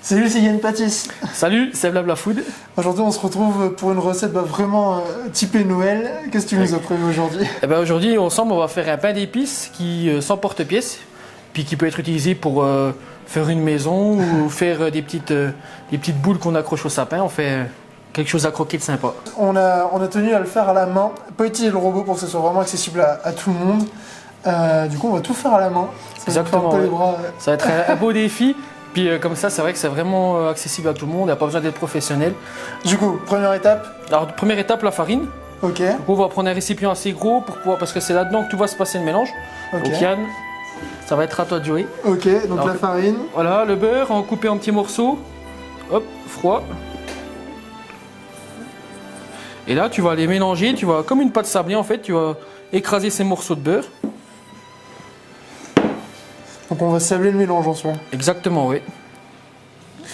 Salut, c'est Yann Pâtisse. Salut, c'est Blabla Food. Aujourd'hui, on se retrouve pour une recette vraiment typée Noël. Qu'est-ce que tu nous as prévu aujourd'hui? Aujourd'hui, ensemble, on va faire un pain d'épices qui sans porte-pièce, puis qui peut être utilisé pour faire une maison ou faire des petites boules qu'on accroche au sapin. On fait quelque chose à croquer de sympa. On a tenu à le faire à la main, pas utiliser le robot pour que ce soit vraiment accessible à tout le monde. Du coup, on va tout faire à la main. Exactement. Les bras, Ça va être un beau défi. Puis comme ça, c'est vrai que c'est vraiment accessible à tout le monde, il n'y a pas besoin d'être professionnel. Du coup, première étape. Alors, première étape, la farine. Ok. Donc, on va prendre un récipient assez gros pour pouvoir, parce que c'est là-dedans que tout va se passer le mélange. Ok. Donc Yann, ça va être à toi de jouer. Ok, donc Alors, la farine. Voilà, le beurre en coupé en petits morceaux. Hop, froid. Et là, tu vas les mélanger, tu vas, comme une pâte sablée en fait, tu vas écraser ces morceaux de beurre. Donc on va sabler le mélange en soi. Exactement, oui.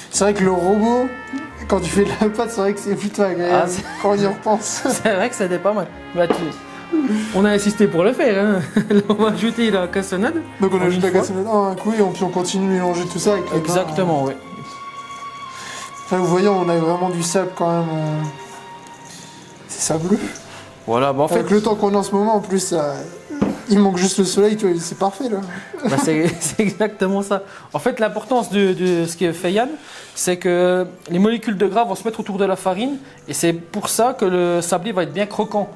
C'est vrai que le robot, quand tu fais de la pâte, c'est vrai que c'est plutôt agréable quand on y repense. C'est vrai que c'était pas mal. Bah, on a insisté pour le faire. Hein. Là, on va ajouter la cassonade. Donc on ajoute la fois. cassonade en un coup et puis on continue de mélanger tout ça avec les pains. Exactement, oui. Enfin, vous voyez, on a vraiment du sable quand même. C'est sableux. Voilà, bah en fait, Avec le temps qu'on a en ce moment, en plus, il manque juste le soleil, tu vois, c'est parfait là. bah, c'est exactement ça. En fait, l'importance de ce que fait Yann, c'est que les molécules de gras vont se mettre autour de la farine et c'est pour ça que le sablé va être bien croquant.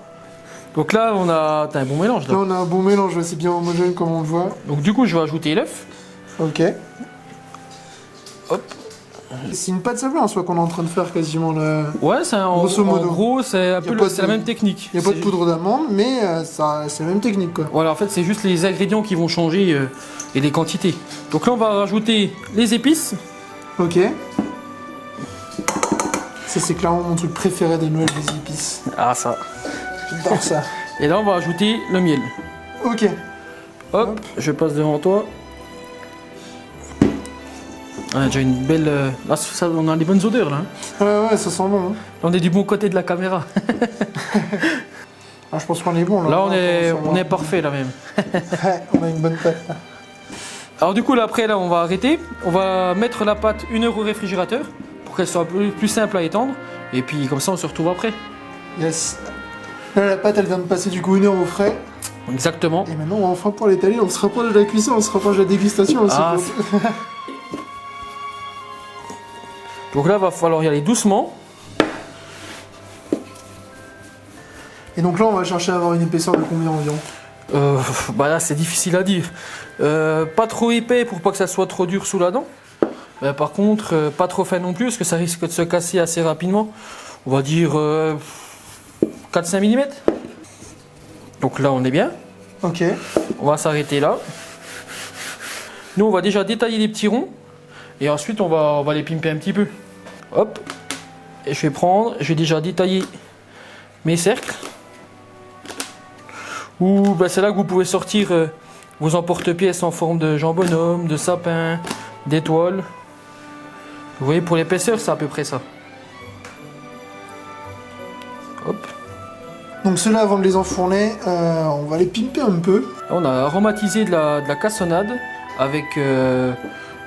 Donc là, t'as un bon mélange. Là, on a un bon mélange, c'est bien homogène comme on le voit. Donc du coup, je vais ajouter l'œuf. Ok. Hop. C'est une pâte sablée en soi qu'on est en train de faire quasiment là. Ouais, Grosso modo. en gros, c'est un peu pas la même technique. Il n'y a pas de poudre d'amande, mais c'est la même technique quoi. Voilà, en fait, c'est juste les ingrédients qui vont changer et les quantités. Donc là, on va rajouter les épices. Ok. Ça, c'est clairement mon truc préféré des Noël, les épices. Ah, ça. J'adore ça. Et là, on va ajouter le miel. Ok. Hop, je passe devant toi. On a déjà une belle... Là, on a des bonnes odeurs, là. Hein. Ouais, ça sent bon. Hein. On est du bon côté de la caméra. Ah, je pense qu'on est bon là. Là, on est parfait, là, même. Ouais, on a une bonne pâte là. Alors du coup, là, après, là, on va arrêter. On va mettre la pâte 1 heure au réfrigérateur pour qu'elle soit plus simple à étendre. Et puis, comme ça, on se retrouve après. Yes. Là, la pâte, elle vient de passer du coup 1 heure au frais. Exactement. Et maintenant, enfin pour l'étaler, on se rapproche de la cuisson, on se rapproche de la dégustation aussi. Ah, donc là, il va falloir y aller doucement. Et donc là, on va chercher à avoir une épaisseur de combien environ? Bah là, c'est difficile à dire. Pas trop épais pour pas que ça soit trop dur sous la dent. Par contre, pas trop fin non plus, parce que ça risque de se casser assez rapidement. On va dire 4-5 mm. Donc là, on est bien. Ok. On va s'arrêter là. Nous, on va déjà détailler les petits ronds. Et ensuite, on va les pimper un petit peu. Hop. Et je vais déjà détailler mes cercles. Ou c'est là que vous pouvez sortir vos emporte-pièces en forme de jambonneau, de sapin, d'étoile. Vous voyez, pour l'épaisseur, c'est à peu près ça. Hop. Donc ceux-là, avant de les enfourner, on va les pimper un peu. On a aromatisé de la cassonade avec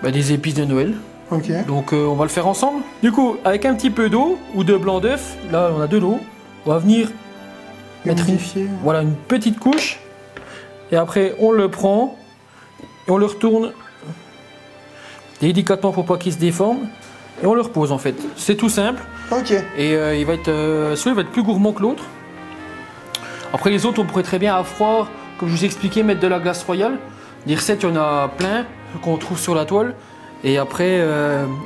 des épices de Noël. Ok. Donc on va le faire ensemble. Du coup, avec un petit peu d'eau ou de blanc d'œuf, là on a de l'eau, on va venir mettre une petite couche. Et après on le prend et on le retourne délicatement pour pas qu'il se déforme. Et on le repose en fait. C'est tout simple. Ok. Et il va être plus gourmand que l'autre. Après les autres, on pourrait très bien à froid, comme je vous ai expliqué, mettre de la glace royale. Des recettes, il y en a plein qu'on trouve sur la toile. Et après,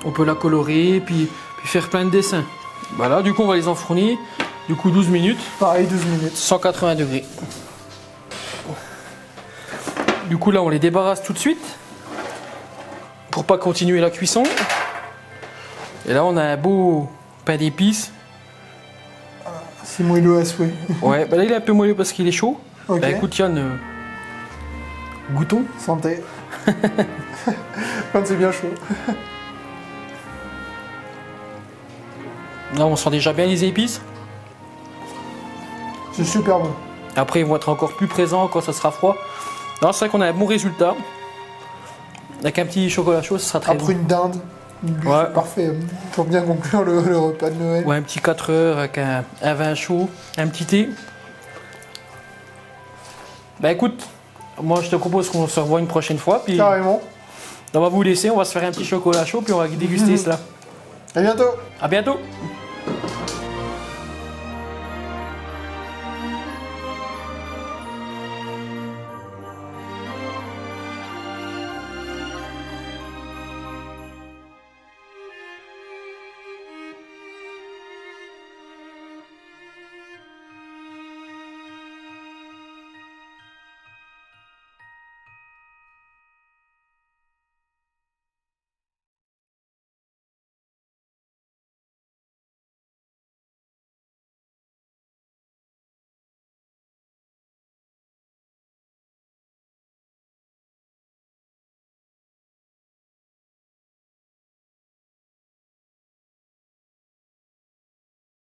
on peut la colorer, puis faire plein de dessins. Voilà, du coup, on va les enfourner. Du coup, 12 minutes. Pareil, 12 minutes. 180 degrés. Du coup, là, on les débarrasse tout de suite. Pour pas continuer la cuisson. Et là, on a un beau pain d'épices. C'est moelleux à souhait. Ouais, là, il est un peu moelleux parce qu'il est chaud. Ok. Écoute, Yann, goûtons. Santé. Quand c'est bien chaud. Là, on sent déjà bien les épices. C'est super bon. Après, ils vont être encore plus présents quand ça sera froid. Alors, c'est vrai qu'on a un bon résultat. Avec un petit chocolat chaud, ça sera très Après bon. une dinde, Ouais. C'est parfait pour bien conclure le repas de Noël. Ouais, un petit 4 heures avec un vin chaud, un petit thé. Bah écoute, moi je te propose qu'on se revoie une prochaine fois. Puis Carrément. on va vous laisser, on va se faire un petit chocolat chaud puis on va déguster cela. À bientôt. À bientôt.